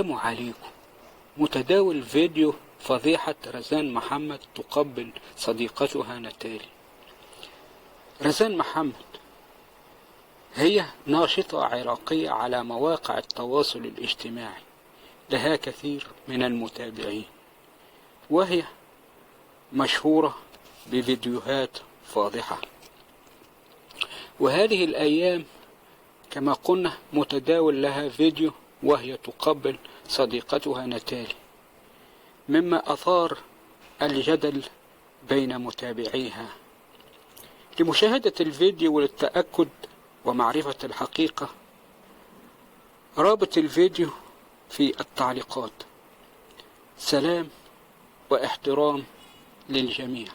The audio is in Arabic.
السلام عليكم. متداول فيديو فضيحة رزان محمد تقبل صديقتها نتالي. رزان محمد هي ناشطة عراقية على مواقع التواصل الاجتماعي، لها كثير من المتابعين، وهي مشهورة بفيديوهات فاضحة. وهذه الأيام كما قلنا متداول لها فيديو وهي تقبل صديقتها نتالي، مما أثار الجدل بين متابعيها. لمشاهدة الفيديو وللتأكد ومعرفة الحقيقة، رابط الفيديو في التعليقات. سلام واحترام للجميع.